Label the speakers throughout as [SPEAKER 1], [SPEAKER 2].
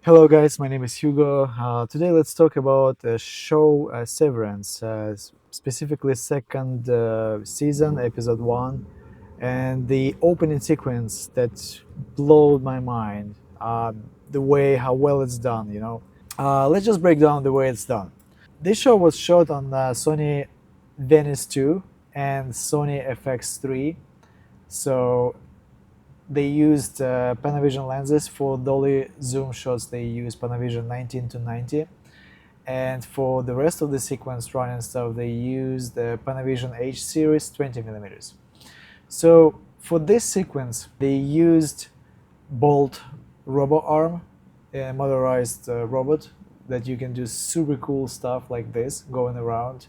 [SPEAKER 1] Hello guys, my name is Hugo. Today let's talk about the show Severance, specifically second season, episode 1, and the opening sequence that blew my mind, the way how well it's done. Let's just break down the way it's done. This show was shot on Sony Venice 2 and Sony FX3, so they used Panavision lenses for dolly zoom shots. They used Panavision 19 to 90, and for the rest of the sequence running stuff, they used the Panavision H series 20 millimeters. So for this sequence, they used Bolt Robo Arm, a motorized robot that you can do super cool stuff like this going around.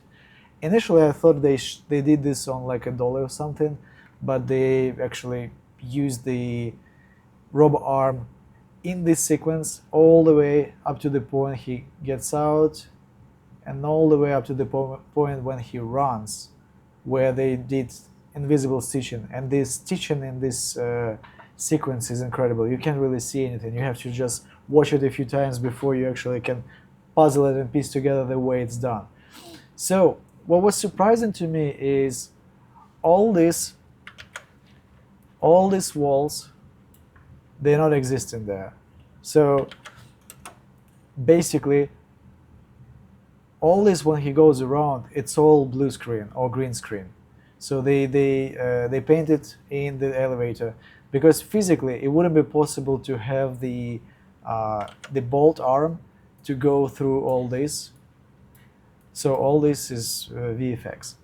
[SPEAKER 1] Initially, I thought they did this on like a dolly or something, but they actually used the robo arm in this sequence all the way up to the point he gets out, and all the way up to the point when he runs, where they did invisible stitching. And the stitching in this sequence is incredible. You can't really see anything. You have to just watch it a few times before you actually can puzzle it and piece together the way it's done. So what was surprising to me is all this all these walls, they're not existing there. So basically, all this when he goes around, it's all blue screen or green screen. So they paint it in the elevator because physically it wouldn't be possible to have the bolt arm to go through all this. So all this is VFX.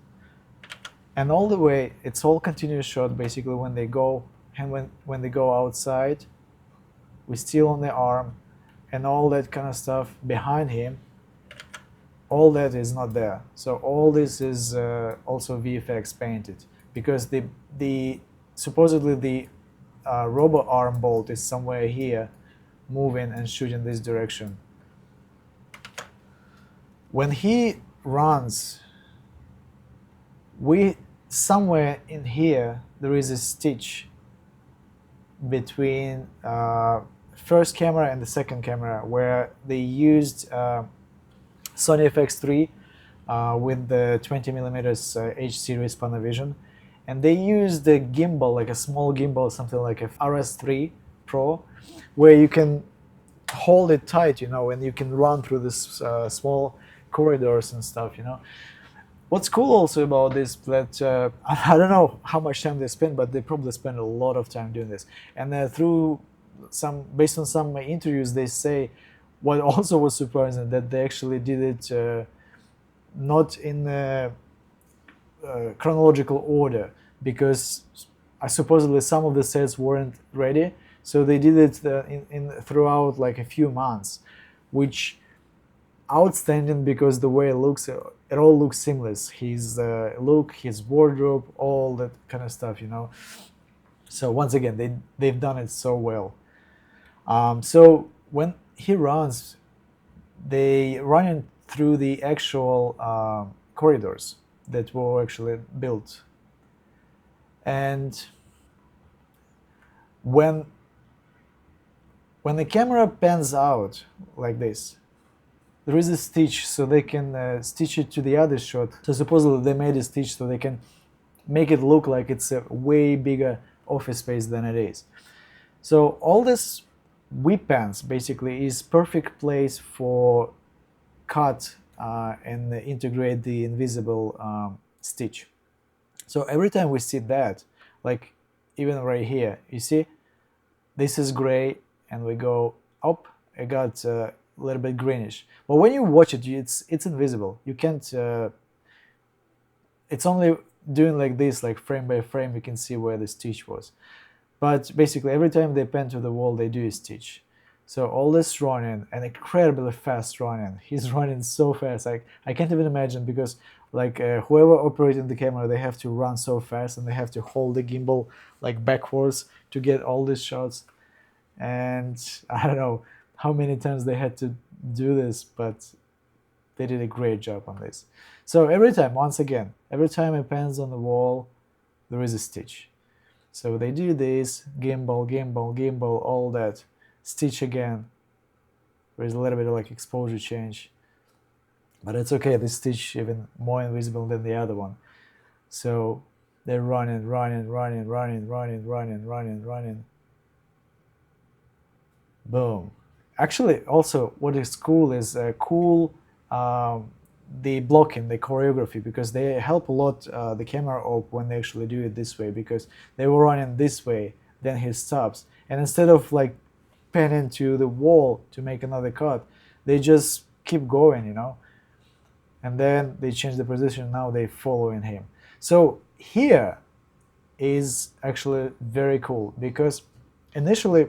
[SPEAKER 1] And all the way, it's all continuous shot basically when they go, and when they go outside, we still on the arm and all that kind of stuff behind him. All that is not there. So all this is also VFX painted because the supposedly the robo arm bolt is somewhere here, moving and shooting this direction. When he runs, we somewhere in here there is a stitch between first camera and the second camera where they used Sony FX3 with the 20 millimeters H series Panavision, and they used the gimbal, like a small gimbal, something like a RS3 Pro, where you can hold it tight, and you can run through this small corridors and stuff. What's cool also about this that I don't know how much time they spend, but they probably spend a lot of time doing this. And based on some interviews, they say what also was surprising that they actually did it not in chronological order because supposedly some of the sets weren't ready, so they did it throughout like a few months, which outstanding because the way it all looks seamless. His look, his wardrobe, all that kind of stuff. So once again, they've done it so well. So when he runs, they run through the actual corridors that were actually built, and when the camera pans out like this, there is a stitch so they can stitch it to the other shot. So supposedly they made a stitch so they can make it look like it's a way bigger office space than it is. So all this whip pans basically is perfect place for cut and integrate the invisible stitch. So every time we see that, like even right here, you see, this is gray, and we go up, it got a little bit greenish. But when you watch it, it's invisible. You can't. It's only doing like this, like frame by frame. You can see where the stitch was. But basically, every time they pan to the wall, they do a stitch. So all this running, and incredibly fast running. He's running so fast. I can't even imagine because like whoever operating the camera, they have to run so fast and they have to hold the gimbal like backwards to get all these shots. And I don't know how many times they had to do this, but they did a great job on this. So every time, once again, every time it pans on the wall, there is a stitch. So they do this, gimbal, gimbal, gimbal, all that, stitch again, There's a little bit of like exposure change, but it's okay. This stitch even more invisible than the other one. So they're running, running, running, running, running, running, running, running. Boom. Actually, also, what is cool is um, the blocking, the choreography, because they help a lot the camera op when they actually do it this way, because they were running this way, then he stops, and instead of like panning to the wall to make another cut, they just keep going, you know, and then they change the position. Now they following him. So here is actually very cool because initially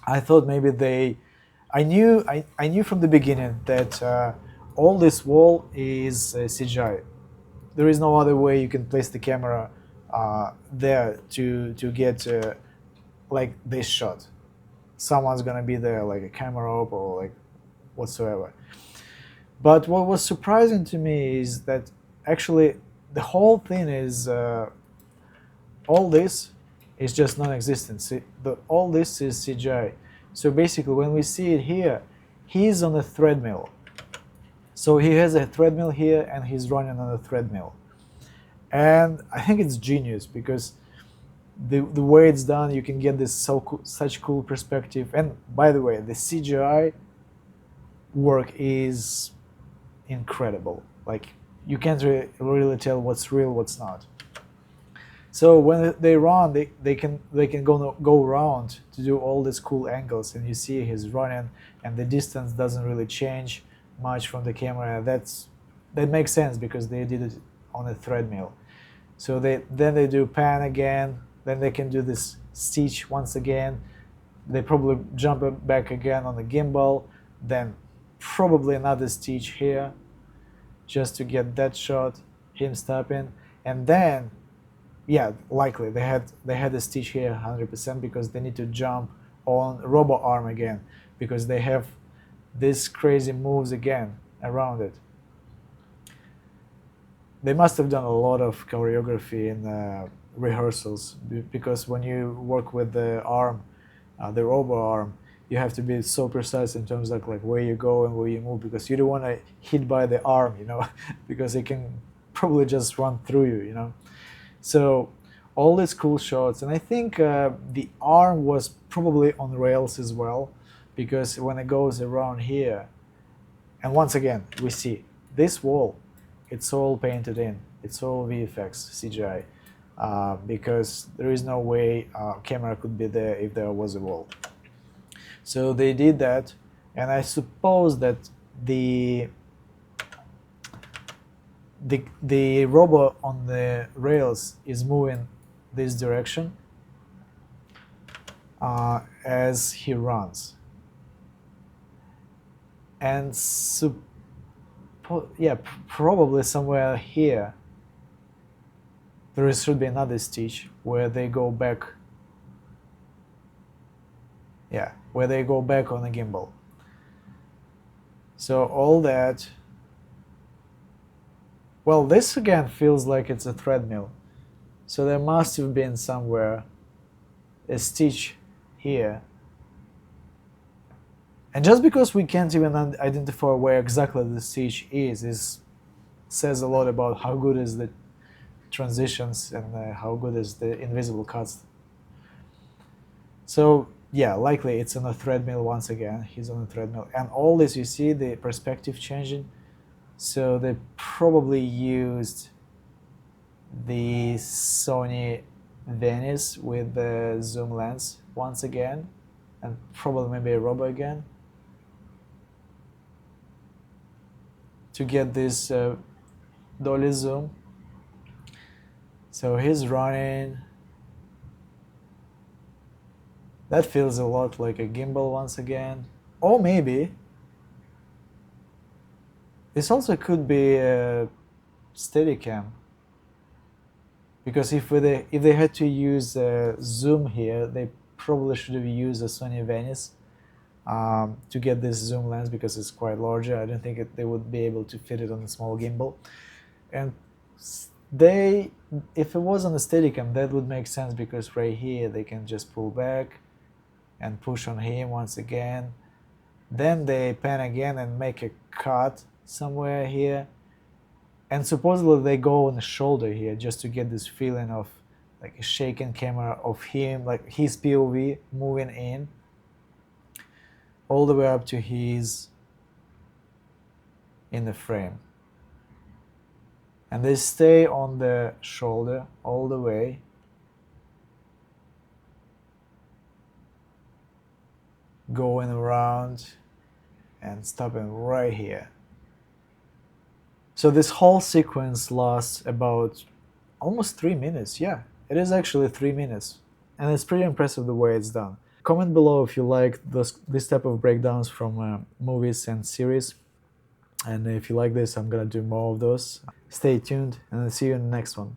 [SPEAKER 1] I thought maybe I knew from the beginning that all this wall is CGI. There is no other way you can place the camera there to get like this shot. Someone's gonna be there, like a camera op or like whatsoever. But what was surprising to me is that actually the whole thing is all this is just non-existent. All this is CGI. So basically, when we see it here, he's on a treadmill. So he has a treadmill here, and he's running on a treadmill. And I think it's genius because the way it's done, you can get this such cool perspective. And by the way, the CGI work is incredible. Like you can't really tell what's real, what's not. So when they run, they can go around to do all these cool angles, and you see he's running, and the distance doesn't really change much from the camera. That makes sense because they did it on a treadmill. So they do pan again, then they can do this stitch once again. They probably jump back again on the gimbal, then probably another stitch here, just to get that shot, him stopping, and then. Yeah, likely they had a stitch here 100% because they need to jump on robo arm again because they have these crazy moves again around it. They must have done a lot of choreography in rehearsals because when you work with the arm, the robo arm, you have to be so precise in terms of like where you go and where you move because you don't want to hit by the arm, you know, because it can probably just run through you, you know. So all these cool shots, and I think the arm was probably on rails as well, because when it goes around here, and once again we see this wall, it's all painted in, it's all VFX CGI, because there is no way camera could be there if there was a wall. So they did that, and I suppose that the robot on the rails is moving this direction as he runs. And probably somewhere here there should be another stitch where they go back. Yeah, where they go back on the gimbal. So all that. Well, this again feels like it's a treadmill. So there must have been somewhere a stitch here. And just because we can't even identify where exactly the stitch is says a lot about how good is the transitions and how good is the invisible cuts. So yeah, likely it's on a treadmill once again. He's on a treadmill. And all this, you see the perspective changing. So they probably used the Sony VENICE with the zoom lens once again, and probably maybe a Robo again, to get this dolly zoom. So he's running. That feels a lot like a gimbal once again. Or maybe this also could be a Steadicam. Because if they had to use zoom here, they probably should have used a Sony VENICE to get this zoom lens because it's quite larger. I don't think they would be able to fit it on a small gimbal. And if it was on a Steadicam, that would make sense because right here they can just pull back and push on him once again. Then they pan again and make a cut somewhere here. And supposedly they go on the shoulder here just to get this feeling of like a shaking camera of him, like his POV moving in all the way up to his in the frame. And they stay on the shoulder all the way. Going around and stopping right here. So this whole sequence lasts about almost 3 minutes. Yeah, it is actually 3 minutes. And it's pretty impressive the way it's done. Comment below if you like this type of breakdowns from movies and series. And if you like this, I'm gonna do more of those. Stay tuned and I'll see you in the next one.